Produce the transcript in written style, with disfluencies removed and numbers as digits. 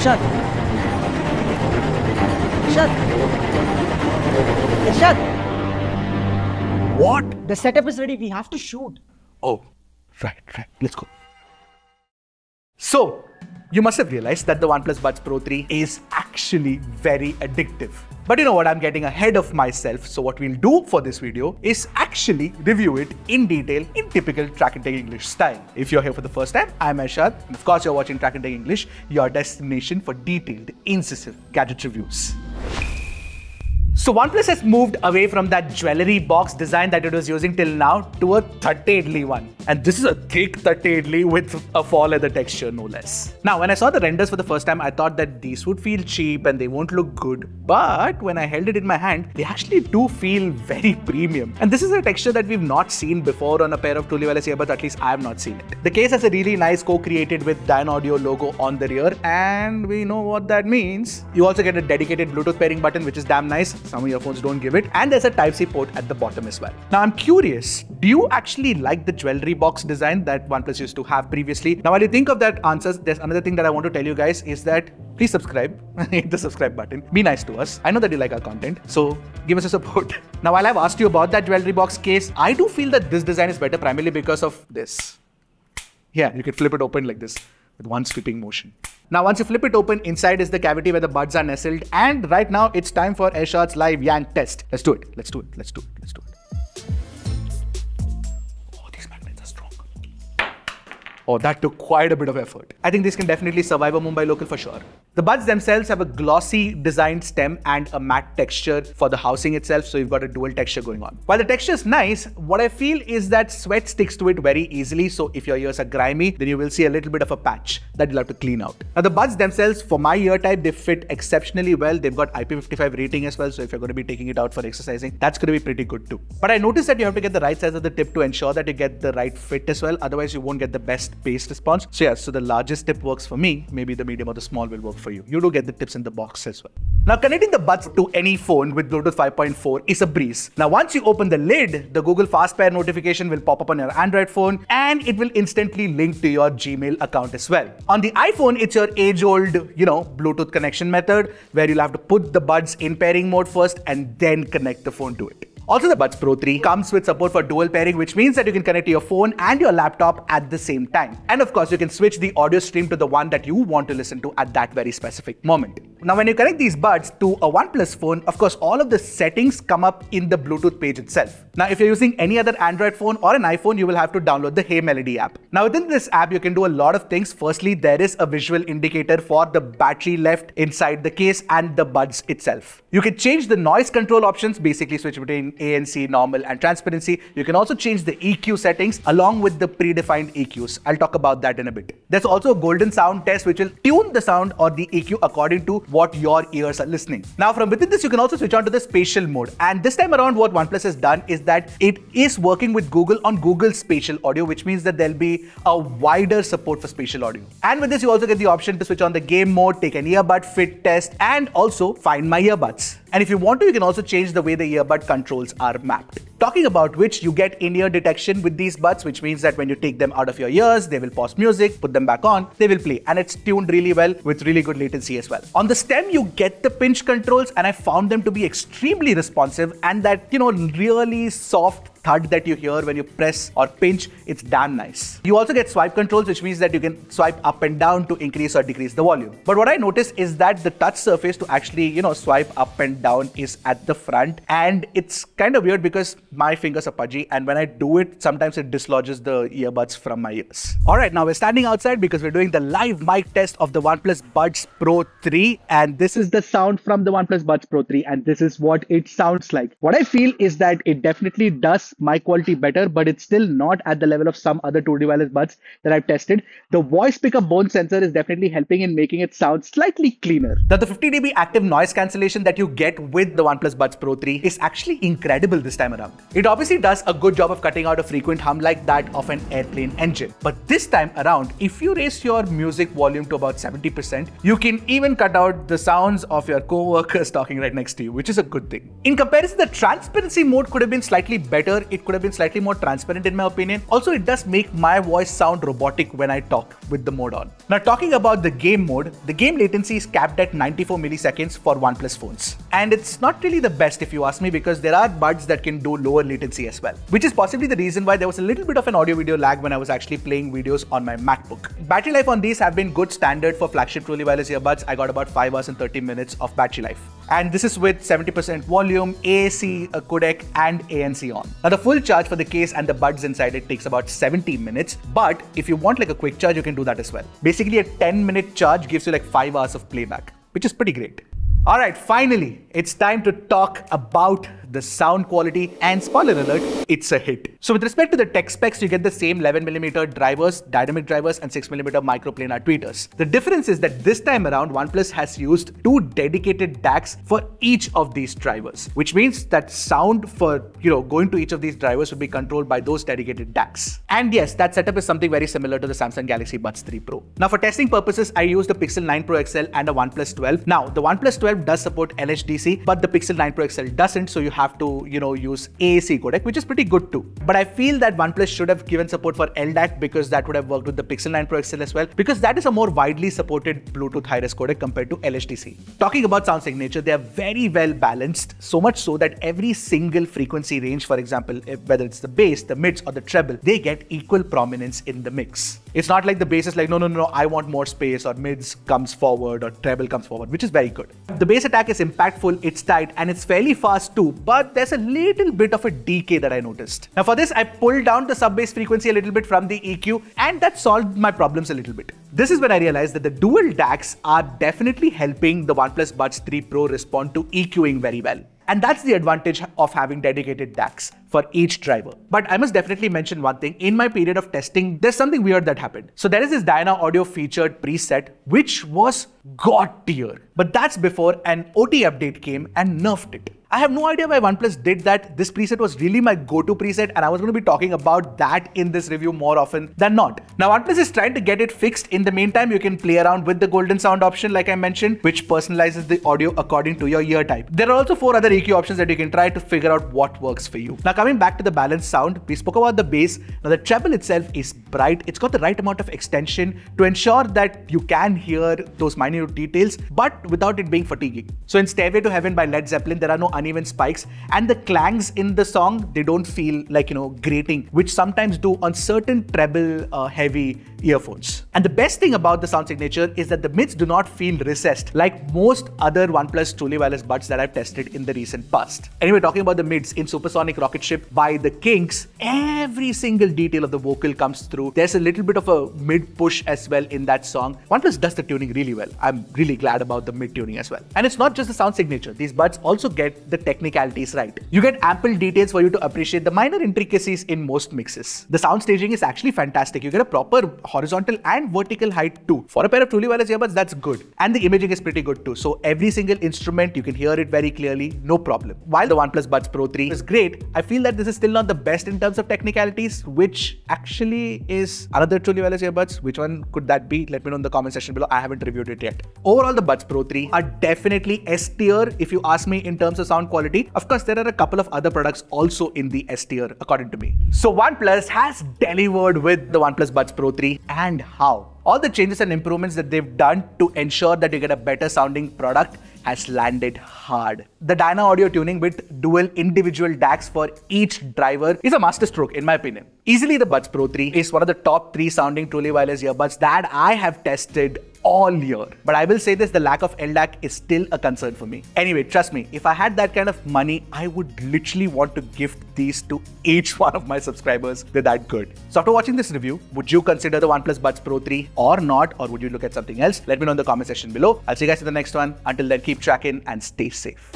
Irshad. Irshad. Irshad. What? The setup is ready. We have to shoot. Oh, right. Let's go. So, you must have realized that the OnePlus Buds Pro 3 is actually very addictive. But you know what, I'm getting ahead of myself, so what we'll do for this video is actually review it in detail in typical Trakin Tech English style. If you're here for the first time, I'm Arshad, and of course you're watching Trakin Tech English, your destination for detailed, incisive gadget reviews. So OnePlus has moved away from that jewelry box design that it was using till now to a 38 one. And this is a thick 38 with a fall leather texture, no less. Now, when I saw the renders for the first time, I thought that these would feel cheap and they won't look good. But when I held it in my hand, they actually do feel very premium. And this is a texture that we've not seen before on a pair of truly wireless earbuds, at least I have not seen it. The case has a really nice co-created with Dyne Audio logo on the rear, and we know what that means. You also get a dedicated Bluetooth pairing button, which is damn nice. Some earphones don't give it, and there's a Type-C port at the bottom as well. Now I'm curious, do you actually like the jewelry box design that OnePlus used to have previously? Now while you think of that answers, there's another thing that I want to tell you guys is that please subscribe, hit the subscribe button, be nice to us. I know that you like our content, so give us a support. Now while I've asked you about that jewelry box case, I do feel that this design is better primarily because of this. Yeah, you can flip it open like this with one sweeping motion. Now once you flip it open, inside is the cavity where the buds are nestled, and right now it's time for Arshad's live yank test. Let's do it. Oh, these magnets are strong. Oh, that took quite a bit of effort. I think this can definitely survive a Mumbai local for sure. The buds themselves have a glossy designed stem and a matte texture for the housing itself, so you've got a dual texture going on. While the texture is nice, what I feel is that sweat sticks to it very easily, so if your ears are grimy, then you will see a little bit of a patch that you'll have to clean out. Now the buds themselves, for my ear type, they fit exceptionally well. They've got IP55 rating as well, so if you're going to be taking it out for exercising, that's going to be pretty good too. But I noticed that you have to get the right size of the tip to ensure that you get the right fit as well, otherwise you won't get the best bass response. So yeah, so the largest tip works for me, maybe the medium or the small will work for you. You do get the tips in the box as well. Now connecting the buds to any phone with Bluetooth 5.4 is a breeze. Now once you open the lid, the Google Fast Pair notification will pop up on your Android phone, and it will instantly link to your Gmail account as well. On the iPhone, it's your age-old, Bluetooth connection method where you'll have to put the buds in pairing mode first and then connect the phone to it. Also, the Buds Pro 3 comes with support for dual pairing, which means that you can connect to your phone and your laptop at the same time. And of course, you can switch the audio stream to the one that you want to listen to at that very specific moment. Now, when you connect these buds to a OnePlus phone, of course, all of the settings come up in the Bluetooth page itself. Now, if you're using any other Android phone or an iPhone, you will have to download the Hey Melody app. Now, within this app, you can do a lot of things. Firstly, there is a visual indicator for the battery left inside the case and the buds itself. You can change the noise control options, basically switch between ANC, normal, and transparency. You can also change the EQ settings along with the predefined EQs. I'll talk about that in a bit. There's also a golden sound test which will tune the sound or the EQ according to what your ears are listening. Now from within this, you can also switch on to the spatial mode. And this time around, what OnePlus has done is that it is working with Google on Google's spatial audio, which means that there'll be a wider support for spatial audio. And with this, you also get the option to switch on the game mode, take an earbud fit test, and also find my earbuds. And if you want to, you can also change the way the earbud controls are mapped. Talking about which, you get in-ear detection with these buds, which means that when you take them out of your ears, they will pause music, put them back on, they will play. And it's tuned really well with really good latency as well. On the stem, you get the pinch controls, and I found them to be extremely responsive, and that, really soft thud that you hear when you press or pinch, it's damn nice. You also get swipe controls, which means that you can swipe up and down to increase or decrease the volume. But what I noticed is that the touch surface to actually, swipe up and down is at the front, and it's kind of weird because my fingers are pudgy, and when I do it, sometimes it dislodges the earbuds from my ears. Alright, now we're standing outside because we're doing the live mic test of the OnePlus Buds Pro 3, and this is the sound from the OnePlus Buds Pro 3, and this is what it sounds like. What I feel is that it definitely does mic quality better, but it's still not at the level of some other 2D wireless buds that I've tested. The voice pickup bone sensor is definitely helping in making it sound slightly cleaner. Now, the 50 dB active noise cancellation that you get with the OnePlus Buds Pro 3 is actually incredible this time around. It obviously does a good job of cutting out a frequent hum like that of an airplane engine. But this time around, if you raise your music volume to about 70%, you can even cut out the sounds of your co-workers talking right next to you, which is a good thing. In comparison, the transparency mode could have been slightly better However, it could have been slightly more transparent in my opinion. Also, it does make my voice sound robotic when I talk with the mode on. Now, talking about the game mode, the game latency is capped at 94 milliseconds for OnePlus phones. And it's not really the best if you ask me, because there are buds that can do lower latency as well, which is possibly the reason why there was a little bit of an audio video lag when I was actually playing videos on my MacBook. Battery life on these have been good standard for flagship truly wireless earbuds. I got about 5 hours and 30 minutes of battery life. And this is with 70% volume, AAC, a codec and ANC on. Now the full charge for the case and the buds inside it takes about 70 minutes. But if you want like a quick charge, you can do that as well. Basically a 10-minute charge gives you like 5 hours of playback, which is pretty great. Alright, finally, it's time to talk about the sound quality, and spoiler alert, it's a hit. So with respect to the tech specs, you get the same 11mm drivers, dynamic drivers and 6mm microplanar tweeters. The difference is that this time around, OnePlus has used 2 dedicated DACs for each of these drivers, which means that sound for, going to each of these drivers would be controlled by those dedicated DACs. And yes, that setup is something very similar to the Samsung Galaxy Buds 3 Pro. Now for testing purposes, I used the Pixel 9 Pro XL and a OnePlus 12. Now the OnePlus 12 does support LHDC, but the Pixel 9 Pro XL doesn't, so you have to, use AAC codec, which is pretty good too. But I feel that OnePlus should have given support for LDAC, because that would have worked with the Pixel 9 Pro XL as well, because that is a more widely supported Bluetooth high-res codec compared to LHDC. Talking about sound signature, they are very well balanced, so much so that every single frequency range, for example, whether it's the bass, the mids or the treble, they get equal prominence in the mix. It's not like the bass is like, no, I want more space, or mids comes forward or treble comes forward, which is very good. The bass attack is impactful, it's tight, and it's fairly fast too, but there's a little bit of a decay that I noticed. Now for this, I pulled down the sub-bass frequency a little bit from the EQ, and that solved my problems a little bit. This is when I realized that the dual DACs are definitely helping the OnePlus Buds 3 Pro respond to EQing very well. And that's the advantage of having dedicated DACs for each driver. But I must definitely mention one thing. In my period of testing, there's something weird that happened. So there is this Dyna Audio featured preset, which was god tier. But that's before an OT update came and nerfed it. I have no idea why OnePlus did that. This preset was really my go-to preset, and I was going to be talking about that in this review more often than not. Now OnePlus is trying to get it fixed. In the meantime, you can play around with the golden sound option like I mentioned, which personalizes the audio according to your ear type. There are also 4 other EQ options that you can try to figure out what works for you. Now coming back to the balanced sound, we spoke about the bass. Now the treble itself is bright. It's got the right amount of extension to ensure that you can hear those minute details, but without it being fatiguing. So in Stairway to Heaven by Led Zeppelin, there are no uneven spikes, and the clangs in the song, they don't feel like, grating, which sometimes do on certain treble heavy earphones. And the best thing about the sound signature is that the mids do not feel recessed like most other OnePlus truly wireless buds that I've tested in the recent past. Anyway, talking about the mids, in Supersonic Rocket Ship by the Kinks, every single detail of the vocal comes through. There's a little bit of a mid push as well in that song. OnePlus does the tuning really well. I'm really glad about the mid tuning as well. And it's not just the sound signature. These buds also get the technicalities right. You get ample details for you to appreciate the minor intricacies in most mixes. The sound staging is actually fantastic. You get a proper horizontal and vertical height too. For a pair of truly wireless earbuds, that's good. And the imaging is pretty good too. So every single instrument, you can hear it very clearly, no problem. While the OnePlus Buds Pro 3 is great, I feel that this is still not the best in terms of technicalities, which actually is another truly wireless earbuds. Which one could that be? Let me know in the comment section below. I haven't reviewed it yet. Overall, the Buds Pro 3 are definitely S tier if you ask me in terms of sound quality. Of course, there are a couple of other products also in the S tier according to me. So OnePlus has delivered with the OnePlus Buds Pro 3, and how? All the changes and improvements that they've done to ensure that you get a better sounding product has landed hard. The Dyna Audio tuning with dual individual DACs for each driver is a masterstroke in my opinion. Easily the Buds Pro 3 is one of the top 3 sounding truly wireless earbuds that I have tested all year. But I will say this, the lack of LDAC is still a concern for me. Anyway, trust me, if I had that kind of money, I would literally want to gift these to each one of my subscribers. They're that good. So after watching this review, would you consider the OnePlus Buds Pro 3 or not? Or would you look at something else? Let me know in the comment section below. I'll see you guys in the next one. Until then, keep tracking and stay safe.